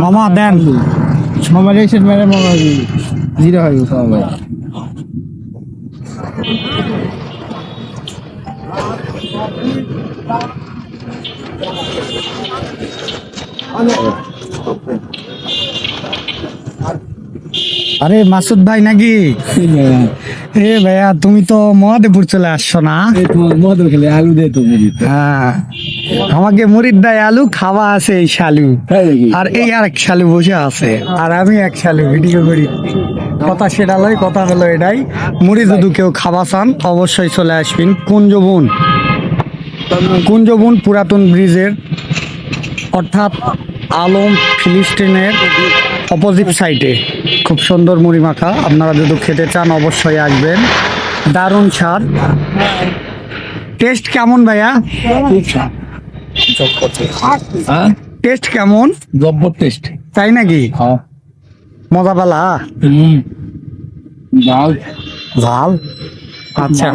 মামা দেন। মামা রেশন মেরে মামা জিরো হয়ে গেছে ভাই। আরে মাসুদ ভাই নাকি? এ ভাইয়া তুমি তো মহাদেবপুর চলে আসছো না? মদ খেলে আলু দিয়ে তো হ্যাঁ, আমাকে মুড়ির দেয় আলু, খাওয়া আছে এই শালু, আর এই আর এক শালু বসে আছে, আর আমি এক শালু ভিডিও করি। কথা সেটা লয়, কথা হলো এটাই, মুড়ি যদি কেউ খাওয়া চান অবশ্যই চলে আসবেন কুঞ্জবন। কুঞ্জবন পুরাতন ব্রিজের অর্থাৎ আলম ফিলিস্তিনের অপোজিট সাইডে খুব সুন্দর মুড়ি মাখা। আপনারা যদি খেতে চান অবশ্যই আসবেন, দারুণ স্বাদ। টেস্ট কেমন ভাইয়া? টেস্ট কেমন? জব্বর টেস্ট। তাই নাকি? হ্যাঁ মজা পালা? ডাল ঝাল। আচ্ছা,